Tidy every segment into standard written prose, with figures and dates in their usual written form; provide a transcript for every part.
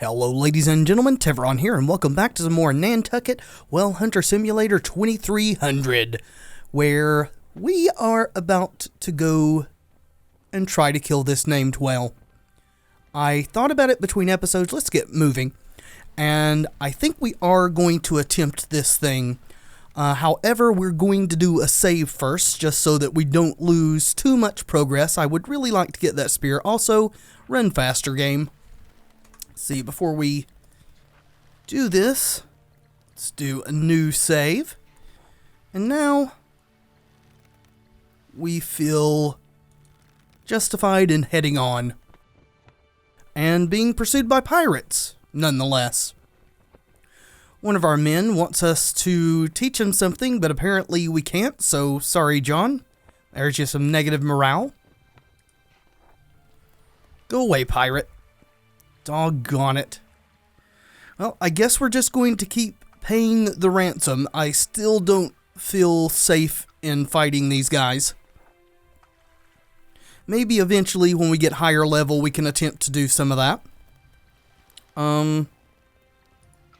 Hello ladies and gentlemen, Tevaron here, and welcome back to some more Nantucket Well Hunter Simulator 2300, where we are about to go and try to kill this named whale. I thought about it between episodes, let's get moving, and I think we are going to attempt this thing. However, we're going to do a save first, just so that we don't lose too much progress. I would really like to get that spear. Also, run faster, game. See, before we do this, let's do a new save. And now we feel justified in heading on and being pursued by pirates, nonetheless. One of our men wants us to teach him something, but apparently we can't, so sorry, John. There's just some negative morale. Go away, pirate. Doggone it. Well, I guess we're just going to keep paying the ransom. I still don't feel safe in fighting these guys. Maybe eventually when we get higher level we can attempt to do some of that.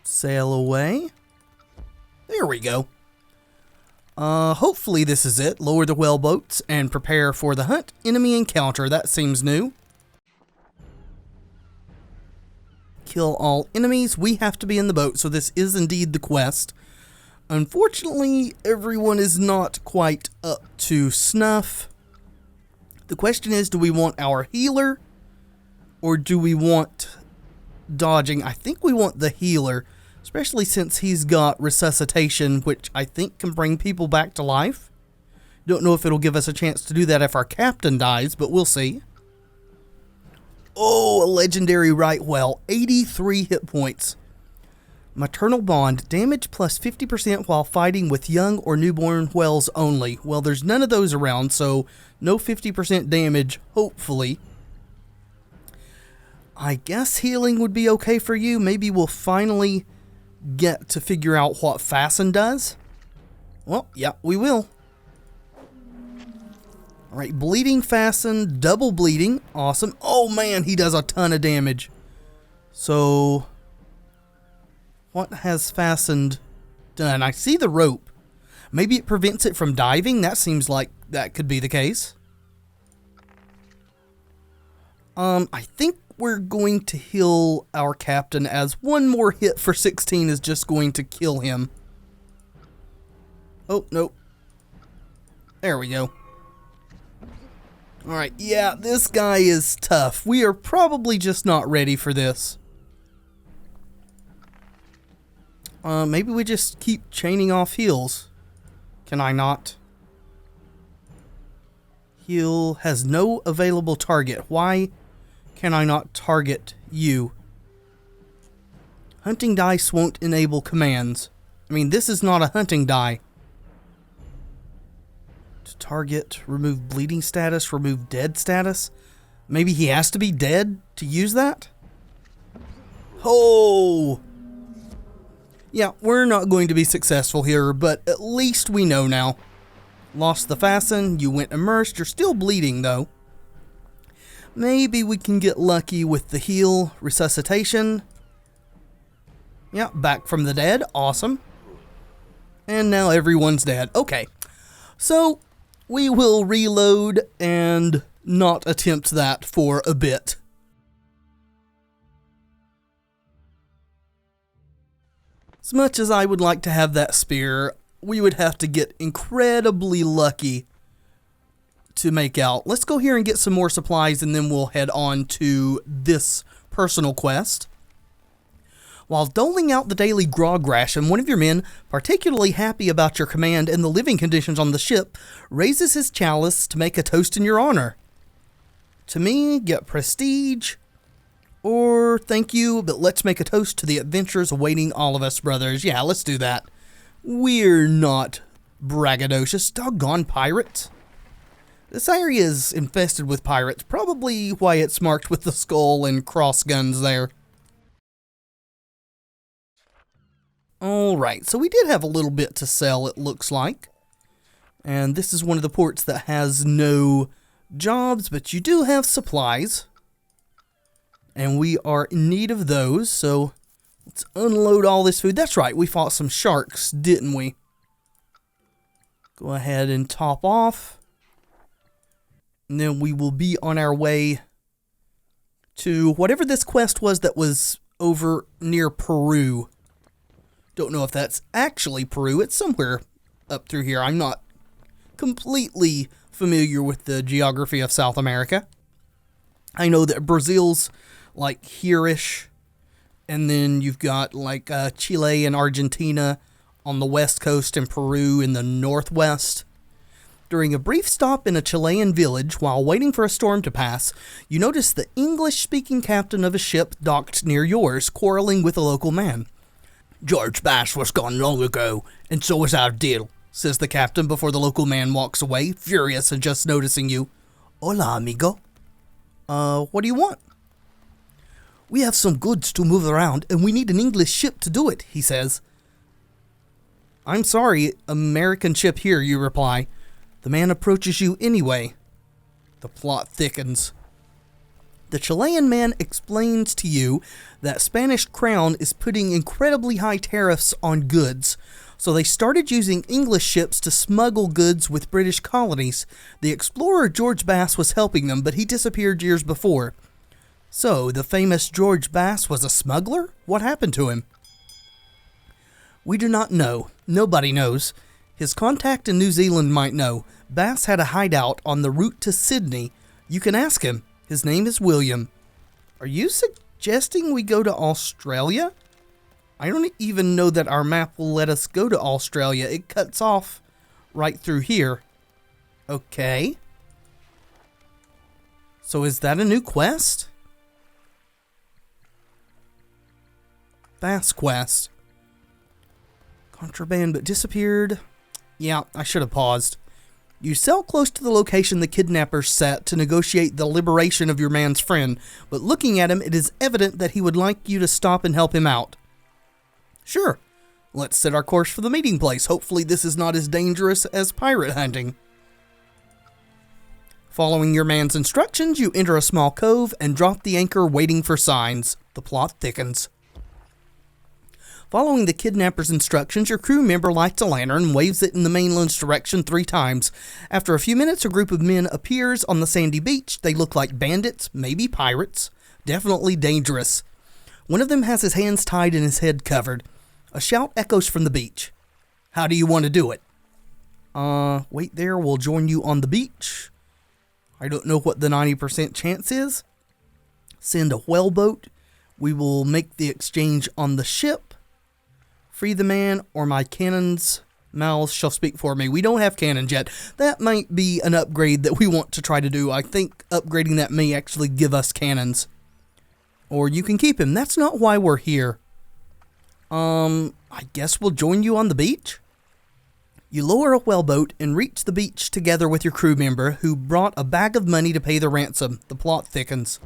Sail away. There we go. Hopefully this is it. Lower the whale boats and prepare for the hunt. Enemy encounter. That seems new. Kill all enemies. We have to be in the boat, so this is indeed the quest. Unfortunately, everyone is not quite up to snuff. The question is, do we want our healer or do we want dodging? I think we want the healer, especially since he's got resuscitation, which I think can bring people back to life. Don't know if it'll give us a chance to do that if our captain dies, but we'll see. Oh, a legendary right whale. 83 hit points. Maternal bond. Damage plus 50% while fighting with young or newborn whales only. Well, there's none of those around, so no 50% damage, hopefully. I guess healing would be okay for you. Maybe we'll finally get to figure out what fasten does. Well, yeah, we will. Alright, bleeding fasten, double bleeding, awesome. Oh man, he does a ton of damage. So, what has fastened done? I see the rope. Maybe it prevents it from diving? That seems like that could be the case. I think we're going to heal our captain, as one more hit for 16 is just going to kill him. Oh, nope. There we go. Alright, yeah, this guy is tough. We are probably just not ready for this. Maybe we just keep chaining off heals. Can I not? Heal has no available target. Why can I not target you? Hunting dice won't enable commands. I mean, this is not a hunting die. Target, remove bleeding status, remove dead status. Maybe he has to be dead to use that? Oh! Yeah, we're not going to be successful here, but at least we know now. Lost the fasten, you went immersed, you're still bleeding though. Maybe we can get lucky with the heal, resuscitation. Yeah, back from the dead, awesome. And now everyone's dead. Okay, so we will reload and not attempt that for a bit. As much as I would like to have that spear, we would have to get incredibly lucky to make out. Let's go here and get some more supplies and then we'll head on to this personal quest. While doling out the daily grog ration, one of your men, particularly happy about your command and the living conditions on the ship, raises his chalice to make a toast in your honor. To me, get prestige, or thank you, but let's make a toast to the adventures awaiting all of us, brothers. Yeah, let's do that. We're not braggadocious. Doggone pirates. This area is infested with pirates, probably why it's marked with the skull and cross guns there. Alright, so we did have a little bit to sell, it looks like. And this is one of the ports that has no jobs, but you do have supplies. And we are in need of those, so let's unload all this food. That's right, we fought some sharks, didn't we? Go ahead and top off. And then we will be on our way to whatever this quest was that was over near Peru. Don't know if that's actually Peru. It's somewhere up through here. I'm not completely familiar with the geography of South America. I know that Brazil's like here-ish, and then you've got like Chile and Argentina on the west coast and Peru in the northwest. During a brief stop in a Chilean village while waiting for a storm to pass, you notice the English-speaking captain of a ship docked near yours, quarreling with a local man. "George Bass was gone long ago, and so was our deal," says the captain before the local man walks away, furious at just noticing you. "Hola, amigo." What do you want?" "We have some goods to move around, and we need an English ship to do it," he says. "I'm sorry, American ship here," you reply. The man approaches you anyway. The plot thickens. The Chilean man explains to you that Spanish crown is putting incredibly high tariffs on goods, so they started using English ships to smuggle goods with British colonies. The explorer George Bass was helping them, but he disappeared years before. So, the famous George Bass was a smuggler? What happened to him? We do not know. Nobody knows. His contact in New Zealand might know. Bass had a hideout on the route to Sydney. You can ask him. His name is William. Are you suggesting we go to Australia? I don't even know that our map will let us go to Australia. It cuts off right through here. Okay. So is that a new quest? Bass quest. Contraband but disappeared. Yeah, I should have paused. You sail close to the location the kidnappers set to negotiate the liberation of your man's friend, but looking at him, it is evident that he would like you to stop and help him out. Sure. Let's set our course for the meeting place. Hopefully this is not as dangerous as pirate hunting. Following your man's instructions, you enter a small cove and drop the anchor waiting for signs. The plot thickens. Following the kidnapper's instructions, your crew member lights a lantern and waves it in the mainland's direction 3 times. After a few minutes, a group of men appears on the sandy beach. They look like bandits, maybe pirates. Definitely dangerous. One of them has his hands tied and his head covered. A shout echoes from the beach. How do you want to do it? Wait there, we'll join you on the beach. I don't know what the 90% chance is. Send a whaleboat. We will make the exchange on the ship. Free the man, or my cannon's mouths shall speak for me. We don't have cannons yet. That might be an upgrade that we want to try to do. I think upgrading that may actually give us cannons. Or you can keep him. That's not why we're here. I guess we'll join you on the beach? You lower a whaleboat and reach the beach together with your crew member, who brought a bag of money to pay the ransom. The plot thickens.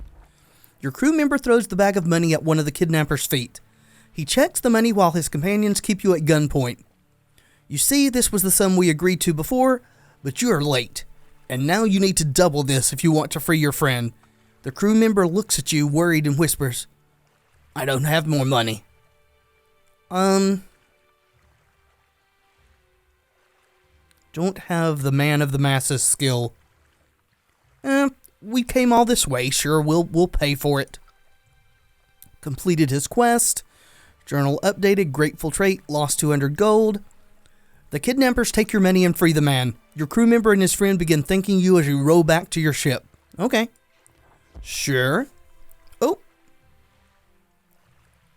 Your crew member throws the bag of money at one of the kidnapper's feet. He checks the money while his companions keep you at gunpoint. You see, this was the sum we agreed to before, but you are late. And now you need to double this if you want to free your friend. The crew member looks at you, worried, and whispers, I don't have more money. Don't have the man of the masses skill. We came all this way, sure, we'll pay for it. Completed his quest. Journal updated, grateful trait, lost 200 gold. The kidnappers take your money and free the man. Your crew member and his friend begin thanking you as you row back to your ship. Okay. Sure. Oh.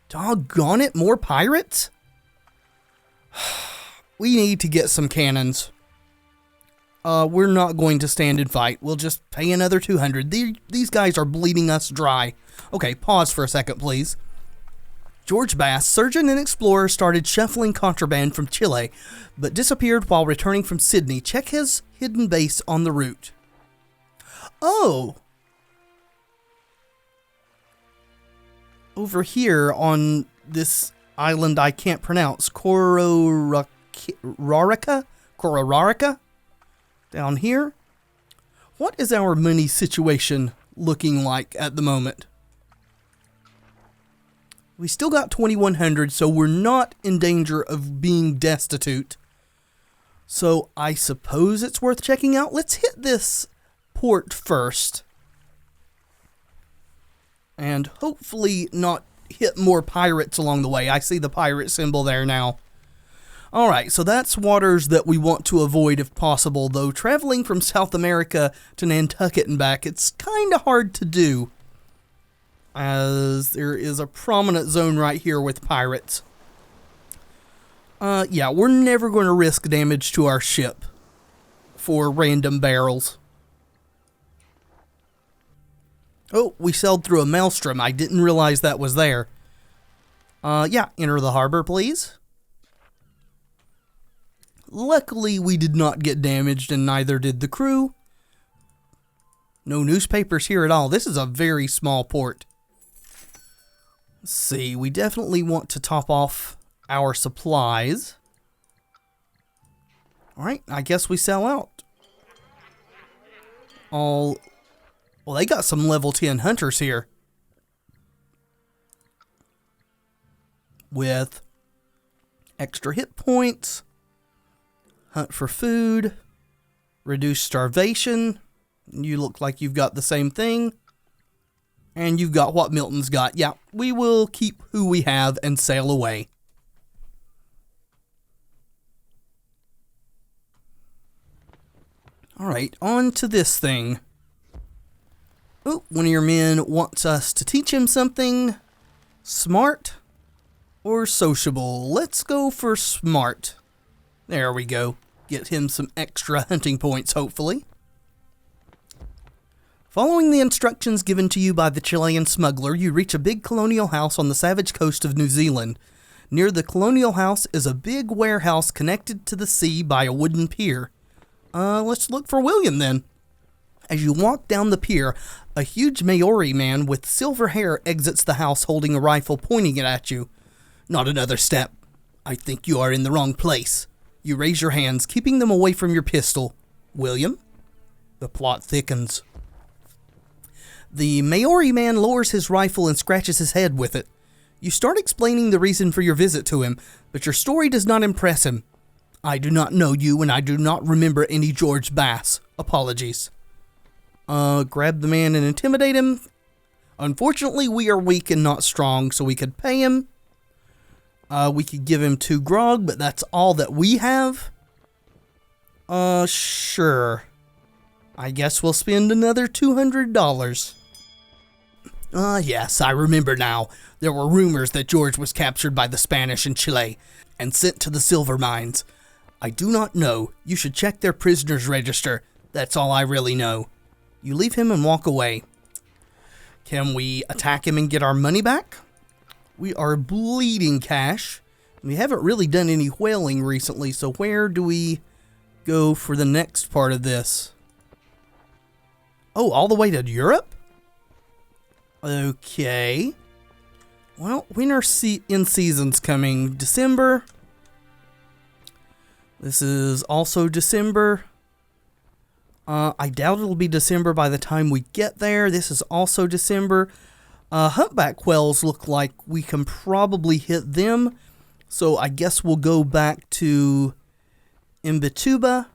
Doggone it, more pirates? We need to get some cannons. We're not going to stand and fight. We'll just pay another 200. These guys are bleeding us dry. Okay, pause for a second, please. George Bass, surgeon and explorer, started shuffling contraband from Chile, but disappeared while returning from Sydney. Check his hidden base on the route. Oh! Over here on this island I can't pronounce, Kororaraka? Down here? What is our money situation looking like at the moment? We still got 2,100, so we're not in danger of being destitute. So I suppose it's worth checking out. Let's hit this port first. And hopefully not hit more pirates along the way. I see the pirate symbol there now. Alright, so that's waters that we want to avoid if possible, though traveling from South America to Nantucket and back, it's kind of hard to do, as there is a prominent zone right here with pirates. Yeah, we're never going to risk damage to our ship for random barrels. Oh, we sailed through a maelstrom. I didn't realize that was there. Yeah, enter the harbor, please. Luckily, we did not get damaged, and neither did the crew. No newspapers here at all. This is a very small port. Let's see, we definitely want to top off our supplies. Alright, I guess we sell out. Well, they got some level 10 hunters here. With extra hit points, hunt for food, reduce starvation. You look like you've got the same thing. And you've got what Milton's got. Yeah, we will keep who we have and sail away. Alright, on to this thing. Oh, one of your men wants us to teach him something. Smart or sociable? Let's go for smart. There we go. Get him some extra hunting points, hopefully. Following the instructions given to you by the Chilean smuggler, you reach a big colonial house on the savage coast of New Zealand. Near the colonial house is a big warehouse connected to the sea by a wooden pier. Let's look for William then. As you walk down the pier, a huge Maori man with silver hair exits the house holding a rifle pointing it at you. Not another step. I think you are in the wrong place. You raise your hands, keeping them away from your pistol. William? The plot thickens. The Maori man lowers his rifle and scratches his head with it. You start explaining the reason for your visit to him, but your story does not impress him. I do not know you, and I do not remember any George Bass. Apologies. Grab the man and intimidate him. Unfortunately, we are weak and not strong, so we could pay him. We could give him 2 grog, but that's all that we have. Sure. I guess we'll spend another $200. Yes, I remember now. There were rumors that George was captured by the Spanish in Chile and sent to the silver mines. I do not know. You should check their prisoners register. That's all I really know. You leave him and walk away. Can we attack him and get our money back? We are bleeding cash. We haven't really done any whaling recently, so where do we go for the next part of this? Oh, all the way to Europe? Okay. Well, when are in seasons coming? December. This is also December. I doubt it'll be December by the time we get there. This is also December. Humpback whales look like we can probably hit them. So I guess we'll go back to Imbituba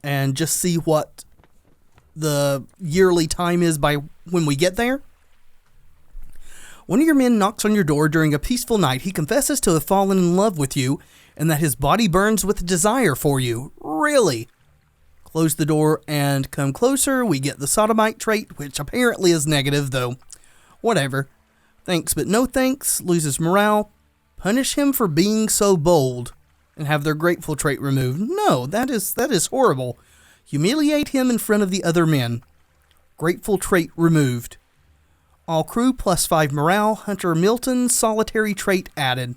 and just see what the yearly time is by when we get there. One of your men knocks on your door during a peaceful night. He confesses to have fallen in love with you and that his body burns with desire for you. Really? Close the door and come closer. We get the sodomite trait, which apparently is negative, though. Whatever. Thanks, but no thanks. Loses morale. Punish him for being so bold and have their grateful trait removed. No, that is horrible. Humiliate him in front of the other men. Grateful trait removed. All crew +5 morale. Hunter Milton, solitary trait added.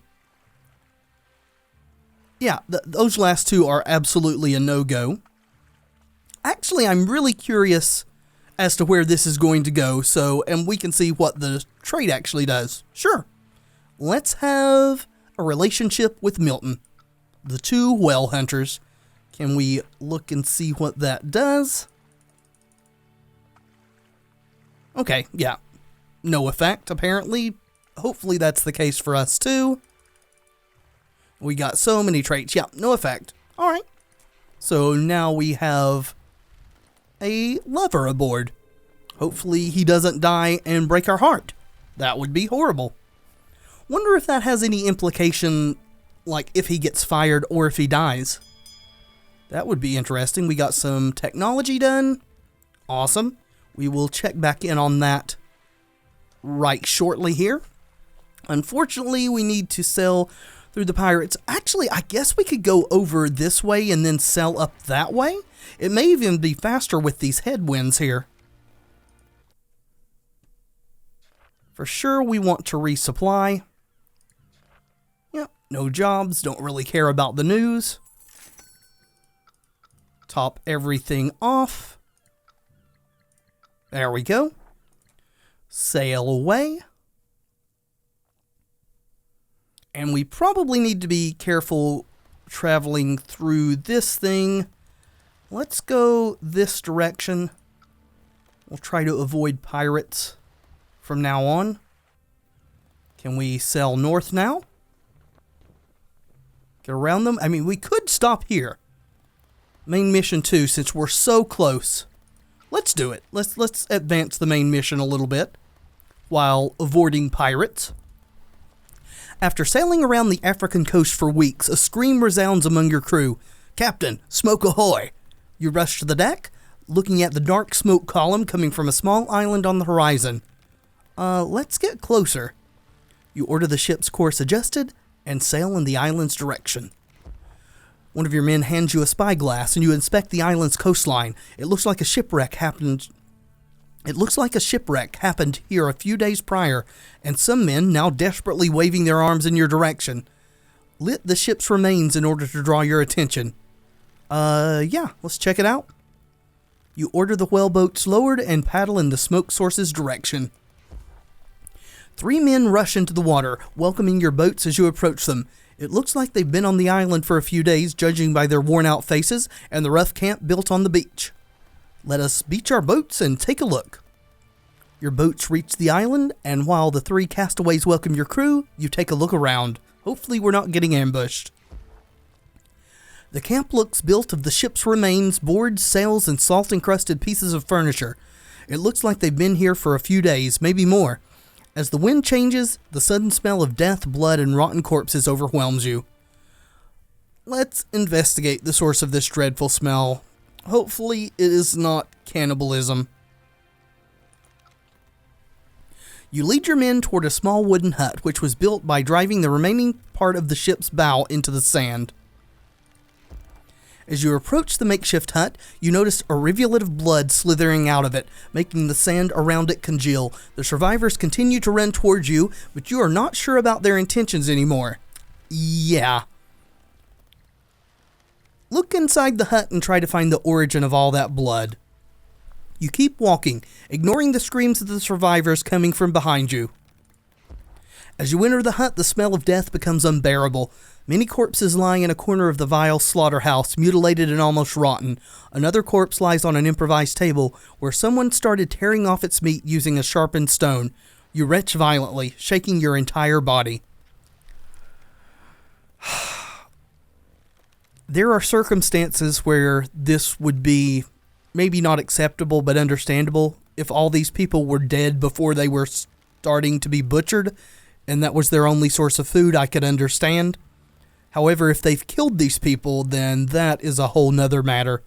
Yeah, those last two are absolutely a no-go. Actually, I'm really curious as to where this is going to go, and we can see what the trait actually does. Sure. Let's have a relationship with Milton. The 2 whale hunters. Can we look and see what that does? Okay, yeah. No effect, apparently. hopefully that's the case for us too. We got so many traits. Yeah, no effect. Alright. So now we have a lover aboard. Hopefully he doesn't die and break our heart. That would be horrible. Wonder if that has any implication, like if he gets fired or if he dies. That would be interesting. We got some technology done. Awesome. We will check back in on that right shortly here. Unfortunately, we need to sell through the pirates. Actually, I guess we could go over this way and then sell up that way. It may even be faster with these headwinds here. For sure, we want to resupply. Yep, no jobs, don't really care about the news. Top everything off. There we go. Sail away. And we probably need to be careful traveling through this thing. Let's go this direction. We'll try to avoid pirates from now on. Can we sail north now? Get around them? I mean, we could stop here. Main mission 2, since we're so close. Let's do it. Let's advance the main mission a little bit while avoiding pirates. After sailing around the African coast for weeks, a scream resounds among your crew. Captain, smoke ahoy! You rush to the deck, looking at the dark smoke column coming from a small island on the horizon. Let's get closer. You order the ship's course adjusted and sail in the island's direction. One of your men hands you a spyglass and you inspect the island's coastline. It looks like a shipwreck happened here a few days prior, and some men, now desperately waving their arms in your direction, lit the ship's remains in order to draw your attention. Yeah, let's check it out. You order the whaleboats lowered and paddle in the smoke source's direction. 3 men rush into the water, welcoming your boats as you approach them. It looks like they've been on the island for a few days, judging by their worn-out faces and the rough camp built on the beach. Let us beach our boats and take a look. Your boats reach the island, and while the 3 castaways welcome your crew, you take a look around. Hopefully we're not getting ambushed. The camp looks built of the ship's remains, boards, sails, and salt-encrusted pieces of furniture. It looks like they've been here for a few days, maybe more. As the wind changes, the sudden smell of death, blood, and rotten corpses overwhelms you. Let's investigate the source of this dreadful smell. Hopefully it is not cannibalism. You lead your men toward a small wooden hut, which was built by driving the remaining part of the ship's bow into the sand. As you approach the makeshift hut, you notice a rivulet of blood slithering out of it, making the sand around it congeal. The survivors continue to run towards you, but you are not sure about their intentions anymore. Yeah. Look inside the hut and try to find the origin of all that blood. You keep walking, ignoring the screams of the survivors coming from behind you. As you enter the hut, the smell of death becomes unbearable. Many corpses lying in a corner of the vile slaughterhouse, mutilated and almost rotten. Another corpse lies on an improvised table, where someone started tearing off its meat using a sharpened stone. You retch violently, shaking your entire body. There are circumstances where this would be maybe not acceptable, but understandable. If all these people were dead before they were starting to be butchered, and that was their only source of food, I could understand. However, if they've killed these people, then that is a whole nother matter.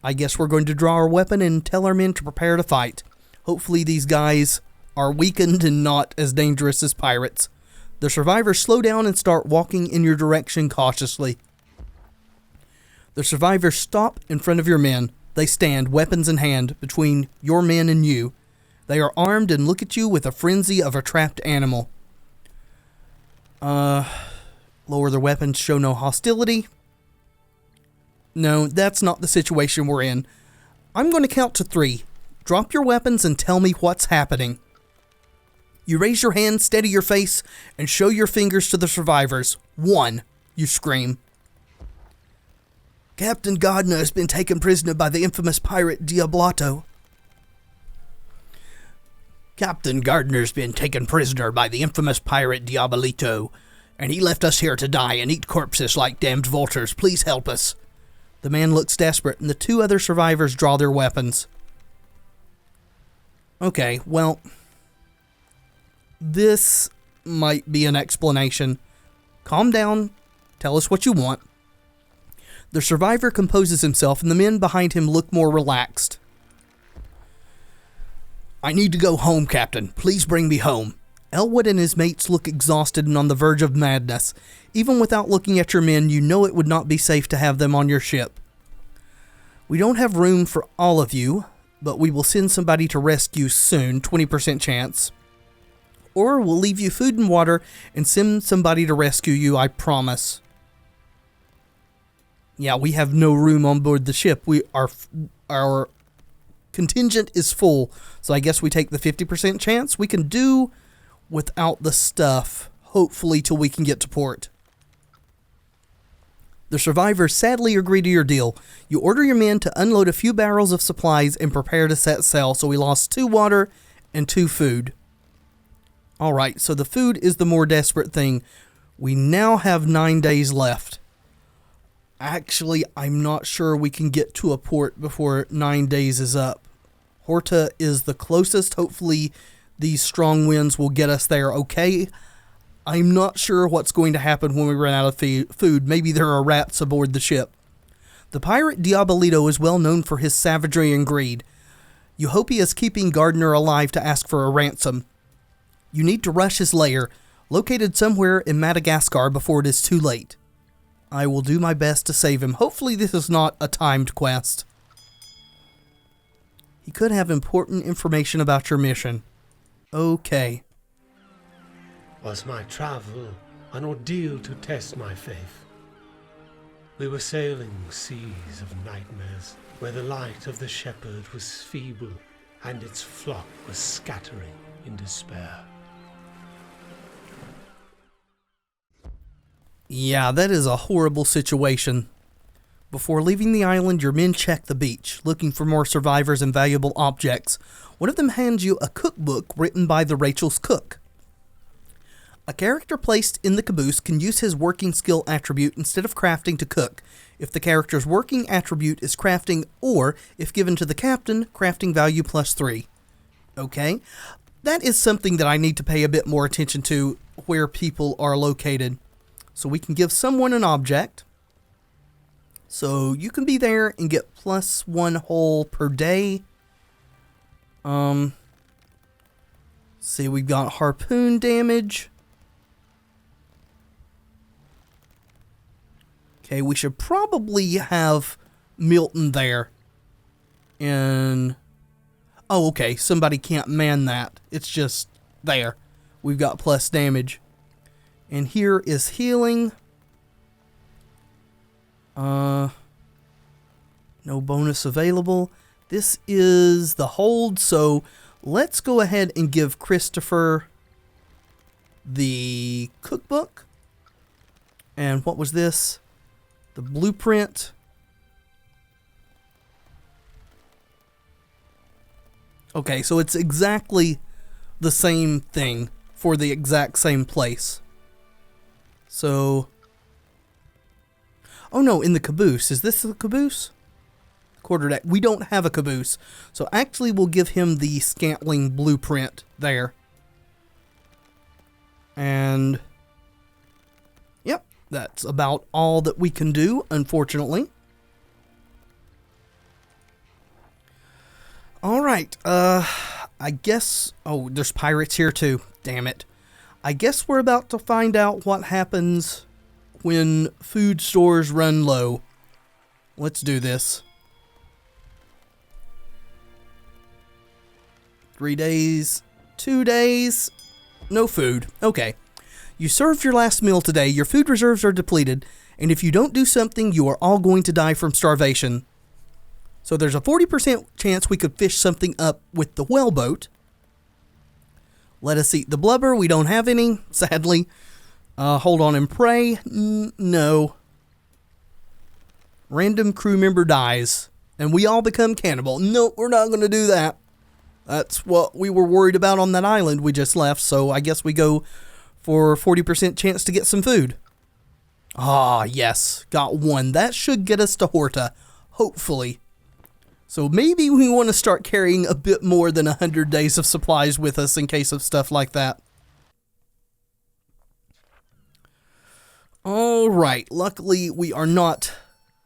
I guess we're going to draw our weapon and tell our men to prepare to fight. Hopefully these guys are weakened and not as dangerous as pirates. The survivors slow down and start walking in your direction cautiously. The survivors stop in front of your men. They stand, weapons in hand, between your men and you. They are armed and look at you with a frenzy of a trapped animal. Lower their weapons, show no hostility. No, that's not the situation we're in. I'm going to count to 3. Drop your weapons and tell me what's happening. You raise your hand, steady your face, and show your fingers to the survivors. 1, you scream. Captain Gardner has been taken prisoner by the infamous pirate Diablato. Captain Gardner's been taken prisoner by the infamous pirate Diabolito, and he left us here to die and eat corpses like damned vultures. Please help us. The man looks desperate, and the 2 other survivors draw their weapons. Okay, well, this might be an explanation. Calm down. Tell us what you want. The survivor composes himself, and the men behind him look more relaxed. I need to go home, Captain. Please bring me home. Elwood and his mates look exhausted and on the verge of madness. Even without looking at your men, you know it would not be safe to have them on your ship. We don't have room for all of you, but we will send somebody to rescue soon, 20% chance. Or we'll leave you food and water and send somebody to rescue you, I promise. Yeah, we have no room on board the ship. Our contingent is full, so I guess we take the 50% chance. We can do without the stuff, hopefully, till we can get to port. The survivors sadly agree to your deal. You order your men to unload a few barrels of supplies and prepare to set sail, so we lost 2 water and 2 food. Alright, so the food is the more desperate thing. We now have 9 days left. Actually, I'm not sure we can get to a port before 9 days is up. Horta is the closest. Hopefully, these strong winds will get us there okay. I'm not sure what's going to happen when we run out of food. Maybe there are rats aboard the ship. The pirate Diabolito is well known for his savagery and greed. You hope he is keeping Gardner alive to ask for a ransom. You need to rush his lair, located somewhere in Madagascar before it is too late. I will do my best to save him. Hopefully this is not a timed quest. He could have important information about your mission. Okay. Was my travel an ordeal to test my faith? We were sailing seas of nightmares, where the light of the shepherd was feeble and its flock was scattering in despair. Yeah, that is a horrible situation. Before leaving the island, your men check the beach, looking for more survivors and valuable objects. One of them hands you a cookbook written by the Rachel's cook. A character placed in the caboose can use his working skill attribute instead of crafting to cook, if the character's working attribute is crafting, or, if given to the captain, crafting value +3. Okay, that is something that I need to pay a bit more attention to, where people are located. So we can give someone an object. So you can be there and get +1 hull per day. See, we've got harpoon damage. Okay, we should probably have Milton there. And oh, okay, somebody can't man that. It's just there. We've got plus damage. And here is healing. No bonus available. This is the hold, so let's go ahead and give Christopher the cookbook. And what was this? The blueprint. Okay, so it's exactly the same thing for the exact same place. So, oh no, in the caboose. Is this the caboose? Quarterdeck. We don't have a caboose. So actually we'll give him the Scantling blueprint there. And, yep, that's about all that we can do, unfortunately. Alright, I guess, oh, there's pirates here too. Damn it. I guess we're about to find out what happens when food stores run low. Let's do this. 3 days, 2 days, no food. Okay. You served your last meal today, your food reserves are depleted, and if you don't do something, you are all going to die from starvation. So there's a 40% chance we could fish something up with the whaleboat. Let us eat the blubber. We don't have any, sadly. Hold on and pray. No. Random crew member dies, and we all become cannibal. No, we're not going to do that. That's what we were worried about on that island we just left, so I guess we go for 40% chance to get some food. Ah, yes, got one. That should get us to Horta, hopefully. So maybe we want to start carrying a bit more than 100 days of supplies with us in case of stuff like that. Alright, luckily we are not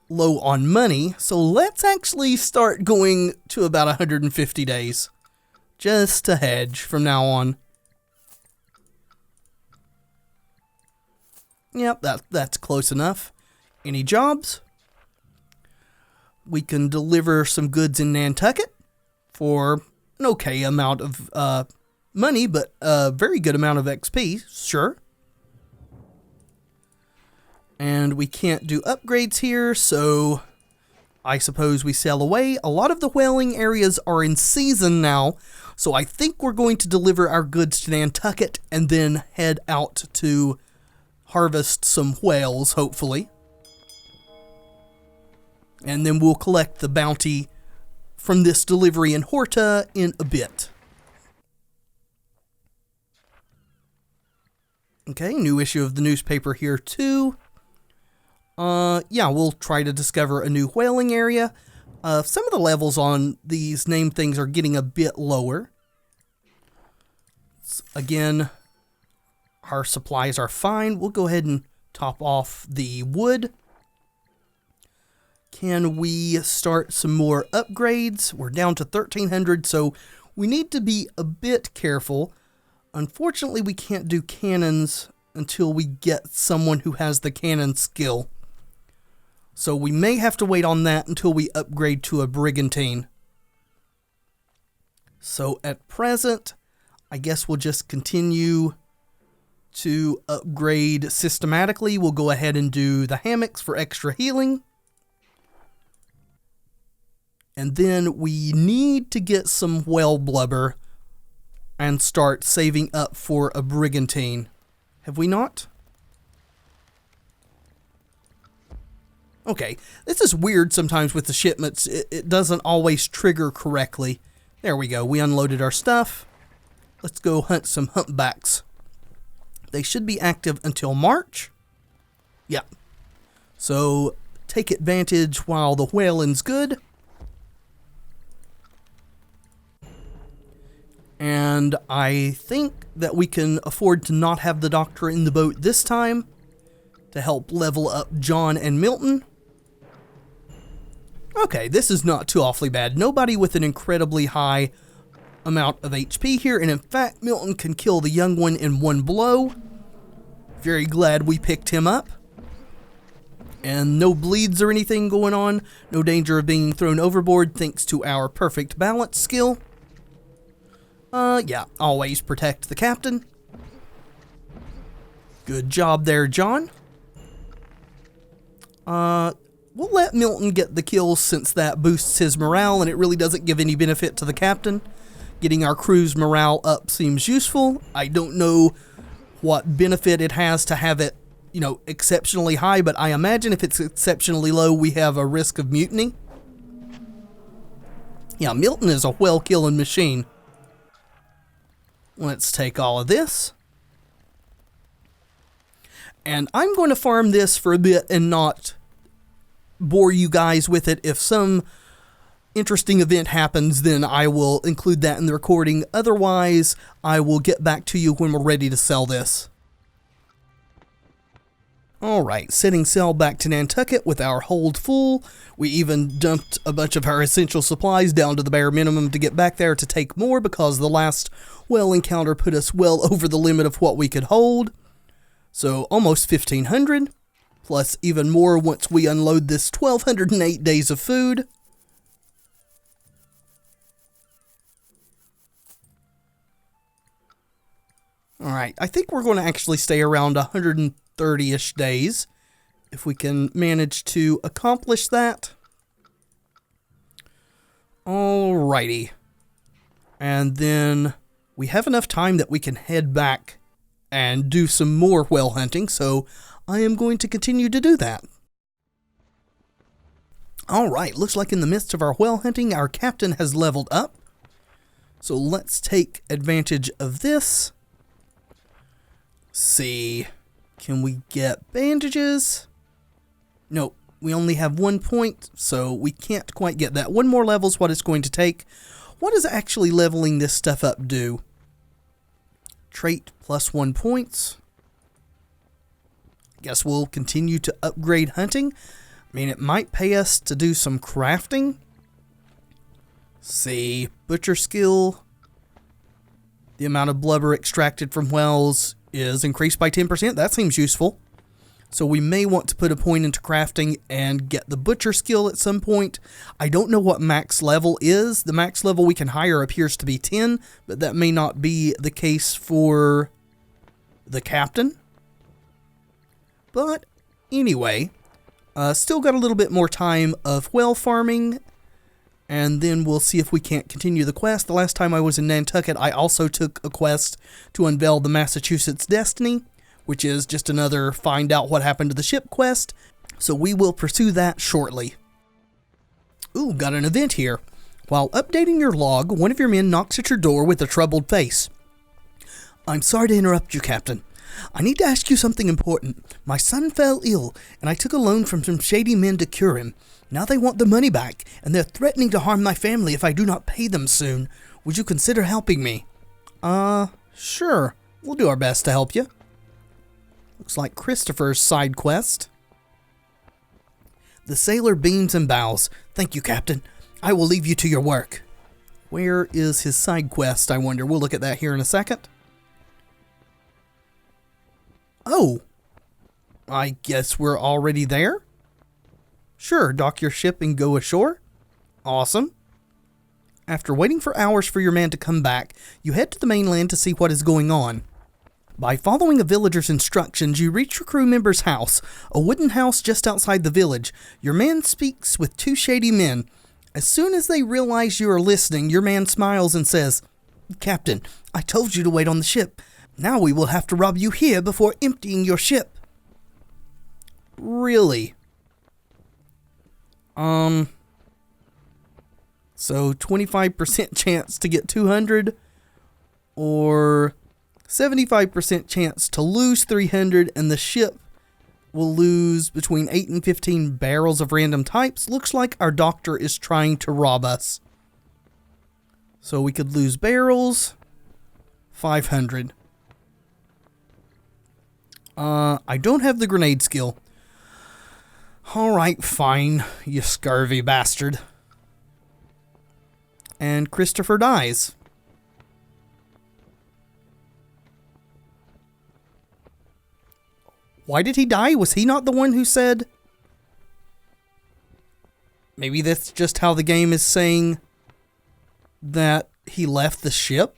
low on money, so let's actually start going to about 150 days. Just to hedge from now on. Yep, that's close enough. Any jobs? We can deliver some goods in Nantucket for an okay amount of money, but a very good amount of XP, sure. And we can't do upgrades here, so I suppose we sail away. A lot of the whaling areas are in season now, so I think we're going to deliver our goods to Nantucket and then head out to harvest some whales, hopefully. And then we'll collect the bounty from this delivery in Horta in a bit. Okay, new issue of the newspaper here too. Yeah, we'll try to discover a new whaling area. Some of the levels on these named things are getting a bit lower. Again, our supplies are fine. We'll go ahead and top off the wood. Can we start some more upgrades? We're down to 1,300, so we need to be a bit careful. Unfortunately, we can't do cannons until we get someone who has the cannon skill. So we may have to wait on that until we upgrade to a brigantine. So at present, I guess we'll just continue to upgrade systematically. We'll go ahead and do the hammocks for extra healing. And then we need to get some whale blubber and start saving up for a brigantine. Have we not? Okay, this is weird sometimes with the shipments. It doesn't always trigger correctly. There we go. We unloaded our stuff. Let's go hunt some humpbacks. They should be active until March. Yeah. So take advantage while the whaling's good. And I think that we can afford to not have the doctor in the boat this time to help level up John and Milton. Okay, this is not too awfully bad. Nobody with an incredibly high amount of HP here, and in fact, Milton can kill the young one in one blow. Very glad we picked him up. And no bleeds or anything going on. No danger of being thrown overboard thanks to our perfect balance skill. Yeah, always protect the captain. Good job there, John. We'll let Milton get the kills since that boosts his morale and it really doesn't give any benefit to the captain. Getting our crew's morale up seems useful. I don't know what benefit it has to have it, you know, exceptionally high, but I imagine if it's exceptionally low, we have a risk of mutiny. Yeah, Milton is a whale-killing machine. Let's take all of this. And I'm going to farm this for a bit and not bore you guys with it. If some interesting event happens, then I will include that in the recording. Otherwise, I will get back to you when we're ready to sell this. Alright, setting sail back to Nantucket with our hold full. We even dumped a bunch of our essential supplies down to the bare minimum to get back there to take more because the last whale encounter put us well over the limit of what we could hold. So almost 1,500, plus even more once we unload this 1,208 days of food. Alright, I think we're going to actually stay around 130-ish days, if we can manage to accomplish that. Alrighty. And then we have enough time that we can head back and do some more whale hunting, so I am going to continue to do that. Alright, looks like in the midst of our whale hunting, our captain has leveled up. So let's take advantage of this. See, can we get bandages? Nope, we only have 1 point, so we can't quite get that. 1 more level is what it's going to take. What does actually leveling this stuff up do? Trait plus 1 points. Guess we'll continue to upgrade hunting. I mean, it might pay us to do some crafting. See, butcher skill. The amount of blubber extracted from whales is increased by 10%. That seems useful. So we may want to put a point into crafting and get the butcher skill at some point. I don't know what max level is. The max level we can hire appears to be 10, but that may not be the case for the captain. But anyway, still got a little bit more time of whale farming, and then we'll see if we can't continue the quest. The last time I was in Nantucket, I also took a quest to unveil the Massachusetts Destiny, which is just another find out what happened to the ship quest. So we will pursue that shortly. Ooh, got an event here. While updating your log, one of your men knocks at your door with a troubled face. I'm sorry to interrupt you, Captain. I need to ask you something important. My son fell ill, and I took a loan from some shady men to cure him. Now they want the money back, and they're threatening to harm my family if I do not pay them soon. Would you consider helping me? Sure. We'll do our best to help you. Looks like Christopher's side quest. The sailor beams and bows. Thank you, Captain. I will leave you to your work. Where is his side quest, I wonder? We'll look at that here in a second. Oh, I guess we're already there? Sure, dock your ship and go ashore. Awesome. After waiting for hours for your man to come back, you head to the mainland to see what is going on. By following a villager's instructions, you reach your crew member's house, a wooden house just outside the village. Your man speaks with 2 shady men. As soon as they realize you are listening, your man smiles and says, Captain, I told you to wait on the ship. Now we will have to rob you here before emptying your ship. Really? So 25% chance to get 200, or 75% chance to lose 300, and the ship will lose between 8 and 15 barrels of random types. Looks like our doctor is trying to rob us. So we could lose barrels, 500. I don't have the grenade skill. Alright, fine, you scurvy bastard. And Christopher dies. Why did he die? Was he not the one who said... Maybe that's just how the game is saying that he left the ship?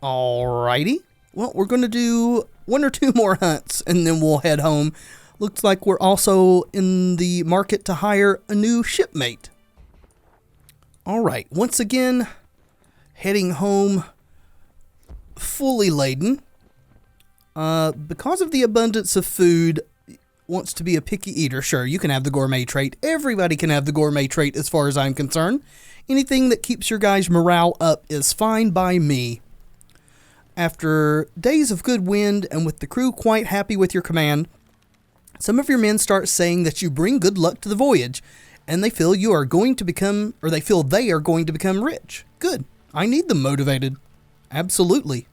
Alrighty. Well, we're going to do 1 or 2 more hunts, and then we'll head home. Looks like we're also in the market to hire a new shipmate. Alright, once again, heading home fully laden. Because of the abundance of food, wants to be a picky eater. Sure, you can have the gourmet trait. Everybody can have the gourmet trait as far as I'm concerned. Anything that keeps your guys' morale up is fine by me. After days of good wind and with the crew quite happy with your command, some of your men start saying that you bring good luck to the voyage, and they feel you are going to become, or they feel they are going to become rich. Good. I need them motivated. Absolutely.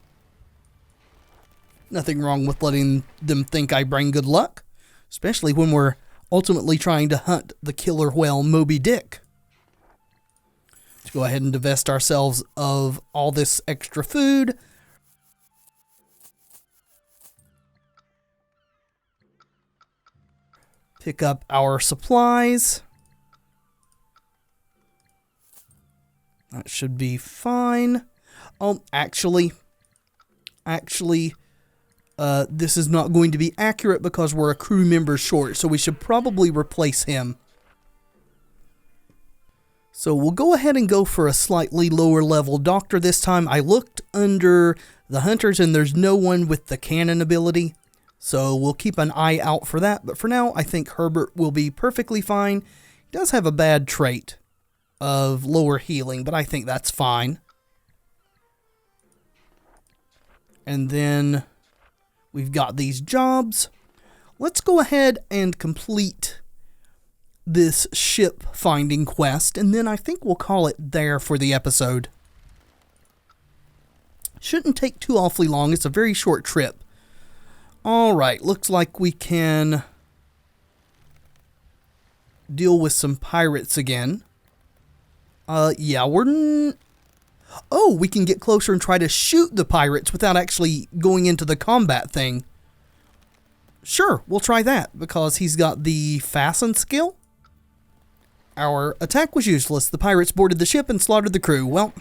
Nothing wrong with letting them think I bring good luck, especially when we're ultimately trying to hunt the killer whale Moby Dick. Let's go ahead and divest ourselves of all this extra food. Pick up our supplies. That should be fine. Oh, actually, this is not going to be accurate because we're a crew member short, so we should probably replace him. So we'll go ahead and go for a slightly lower level doctor this time. I looked under the hunters and there's no one with the cannon ability, so we'll keep an eye out for that. But for now, I think Herbert will be perfectly fine. He does have a bad trait of lower healing, but I think that's fine. And then we've got these jobs. Let's go ahead and complete this ship finding quest, and then I think we'll call it there for the episode. Shouldn't take too awfully long. It's a very short trip. Alright, looks like we can deal with some pirates again. Yeah, oh, we can get closer and try to shoot the pirates without actually going into the combat thing. Sure, we'll try that, because he's got the fasten skill. Our attack was useless. The pirates boarded the ship and slaughtered the crew. Well,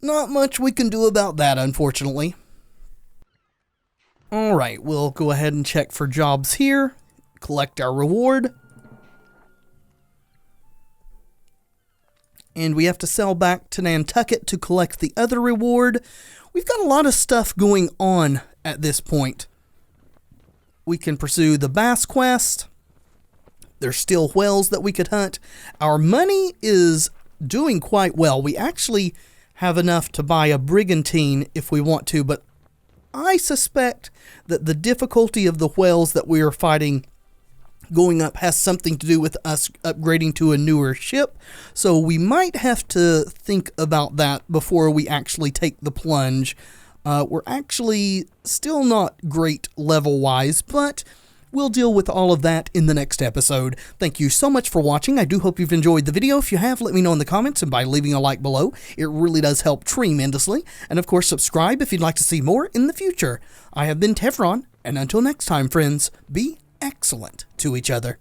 not much we can do about that, unfortunately. Alright, we'll go ahead and check for jobs here. Collect our reward. And we have to sail back to Nantucket to collect the other reward. We've got a lot of stuff going on at this point. We can pursue the bass quest. There's still whales that we could hunt. Our money is doing quite well. We actually have enough to buy a brigantine if we want to, but I suspect that the difficulty of the whales that we are fighting going up has something to do with us upgrading to a newer ship. So we might have to think about that before we actually take the plunge. We're actually still not great level-wise, but we'll deal with all of that in the next episode. Thank you so much for watching. I do hope you've enjoyed the video. If you have, let me know in the comments and by leaving a like below. It really does help tremendously. And of course, subscribe if you'd like to see more in the future. I have been Tevaron, and until next time, friends, be excellent to each other.